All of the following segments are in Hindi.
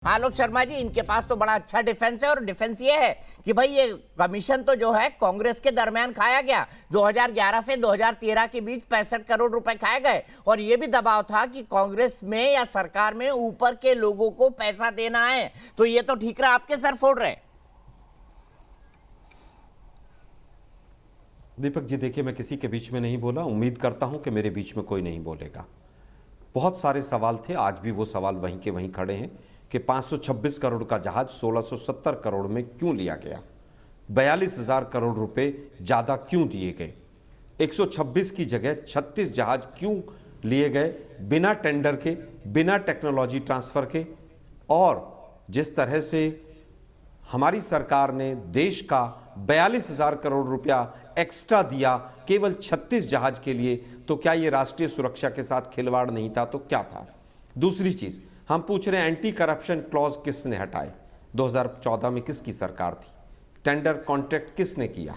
आलोक शर्मा जी, इनके पास तो बड़ा अच्छा डिफेंस है और डिफेंस ये है कि भाई ये कमीशन तो जो है कांग्रेस के दरमियान खाया गया। 2011 से 2013 के बीच 65 करोड़ रुपए खाए गए और ये भी दबाव था कि कांग्रेस में या सरकार में ऊपर के लोगों को पैसा देना है। तो ये तो ठीकरा आपके सर फोड़ रहे। दीपक जी, देखिए, मैं किसी के बीच में नहीं बोला। उम्मीद करता हूं कि मेरे बीच में कोई नहीं बोलेगा। बहुत सारे सवाल थे, आज भी वो सवाल वहीं के वहीं खड़े हैं कि 526 करोड़ का जहाज 1670 करोड़ में क्यों लिया गया, 42,000 करोड़ रुपए ज्यादा क्यों दिए गए, 126 की जगह 36 जहाज क्यों लिए गए बिना टेंडर के, बिना टेक्नोलॉजी ट्रांसफर के। और जिस तरह से हमारी सरकार ने देश का 42,000 करोड़ रुपया एक्स्ट्रा दिया केवल 36 जहाज के लिए, तो क्या ये राष्ट्रीय सुरक्षा के साथ खिलवाड़ नहीं था? तो क्या था? दूसरी चीज हम पूछ रहे हैं, एंटी करप्शन क्लॉज किसने हटाए? 2014 में किसकी सरकार थी? टेंडर कॉन्ट्रैक्ट किसने किया?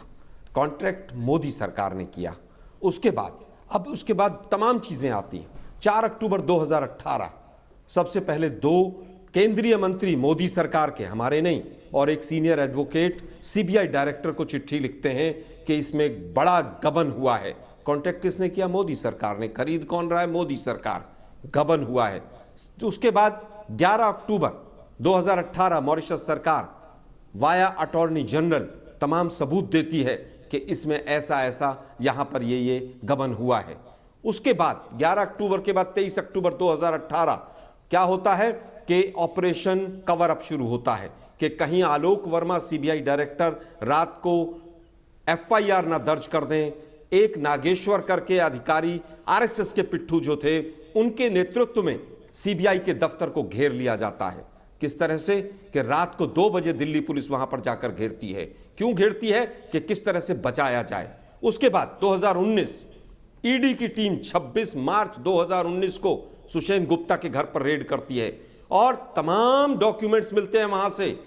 कॉन्ट्रैक्ट मोदी सरकार ने किया। उसके बाद तमाम चीजें आती हैं। 4 अक्टूबर 2018 सबसे पहले 2 केंद्रीय मंत्री मोदी सरकार के, हमारे नहीं, और एक सीनियर एडवोकेट सीबीआई डायरेक्टर को चिट्ठी लिखते हैं कि इसमें बड़ा गबन हुआ है। कॉन्ट्रैक्ट किसने किया? मोदी सरकार ने। खरीद कौन रहा है? मोदी सरकार। गबन हुआ है। उसके बाद 11 अक्टूबर 2018 मॉरिशस सरकार वाया अटॉर्नी जनरल तमाम सबूत देती है कि इसमें ऐसा ऐसा यहां पर ये गबन हुआ है। उसके बाद 11 अक्टूबर के बाद 23 अक्टूबर 2018 क्या होता है कि ऑपरेशन कवर अप शुरू होता है कि कहीं आलोक वर्मा सीबीआई डायरेक्टर रात को एफआईआर ना दर्ज कर दें। एक नागेश्वर करके अधिकारी आरएसएस के पिट्ठू जो थे, उनके नेतृत्व में सीबीआई के दफ्तर को घेर लिया जाता है। किस तरह से कि रात को 2 बजे दिल्ली पुलिस वहां पर जाकर घेरती है। क्यों घेरती है? कि किस तरह से बचाया जाए। उसके बाद 2019 ईडी की टीम 26 मार्च 2019 को सुषेन गुप्ता के घर पर रेड करती है और तमाम डॉक्यूमेंट्स मिलते हैं वहां से।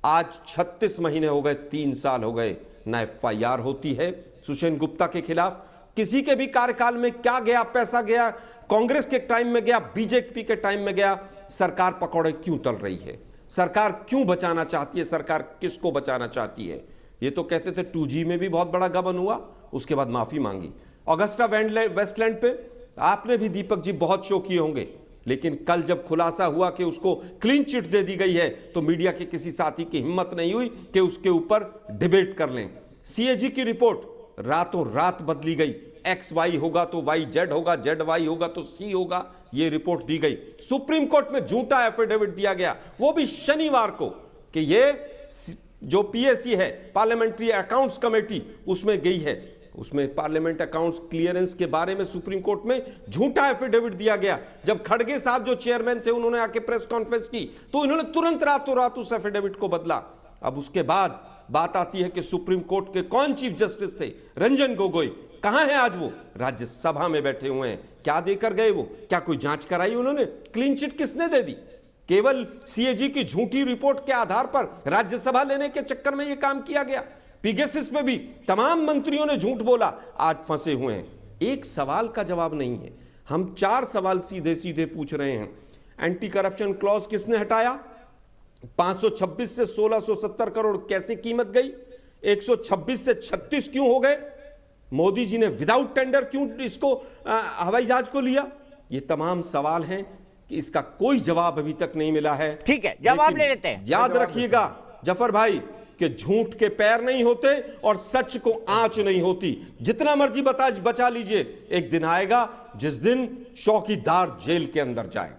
आज 36 महीने हो गए, 3 साल हो गए, ना एफआईआर होती है सुषेन गुप्ता के खिलाफ। किसी के भी कार्यकाल में क्या गया? पैसा गया, कांग्रेस के टाइम में गया, बीजेपी के टाइम में गया। सरकार पकौड़े क्यों तल रही है? सरकार क्यों बचाना चाहती है? सरकार किसको बचाना चाहती है? ये तो कहते थे 2G में भी बहुत बड़ा गबन हुआ, उसके बाद माफी मांगी। ऑगस्टा वेस्टलैंड पे आपने भी दीपक जी बहुत शो किए होंगे, लेकिन कल जब खुलासा हुआ कि उसको क्लीन चिट दे दी गई है तो मीडिया के किसी साथी की हिम्मत नहीं हुई कि उसके ऊपर डिबेट कर लें। सीएजी की रिपोर्ट रातों रात बदली गई। XY होगा तो YZ होगा, ZY होगा तो C होगा, यह रिपोर्ट दी गई। सुप्रीम कोर्ट में झूठा एफिडेविट दिया गया, वो भी शनिवार को, कि ये जो PAC है, पार्लियामेंट्री अकाउंट्स कमेटी, उसमें गई है, उसमें पार्लियामेंट अकाउंट्स क्लियरेंस के बारे में सुप्रीम कोर्ट में झूठा एफिडेविट दिया गया। जब खड़गे साहब जो चेयरमैन थे, उन्होंने आके प्रेस कॉन्फ्रेंस की तो इन्होंने तुरंत रातों रात उस एफिडेविट को बदला। अब उसके बाद बात आती है कि सुप्रीम कोर्ट के कौन चीफ जस्टिस थे? रंजन गोगोई। कहां है आज वो? राज्यसभा में बैठे हुए हैं। क्या देकर गए वो? क्या कोई जांच कराई उन्होंने? क्लीन चिट किसने दे दी? केवल सीएजी की झूठी रिपोर्ट के आधार पर राज्यसभा लेने के चक्कर में यह काम किया गया। पिगेसिस में भी तमाम मंत्रियों ने झूठ बोला, आज फंसे हुए हैं। एक सवाल का जवाब नहीं है। हम 4 सवाल सीधे सीधे पूछ रहे हैं। एंटी करप्शन क्लॉज किसने हटाया? 526 से 1670 करोड़ कैसे कीमत गई? 126 से 36 क्यों हो गए? मोदी जी ने विदाउट टेंडर क्यों इसको हवाई जहाज को लिया? ये तमाम सवाल हैं कि इसका कोई जवाब अभी तक नहीं मिला है। ठीक है, जवाब ले लेते हैं। याद रखिएगा जफर भाई कि झूठ के पैर नहीं होते और सच को आंच नहीं होती। जितना मर्जी बचा लीजिए, एक दिन आएगा जिस दिन चौकीदार जेल के अंदर जाए।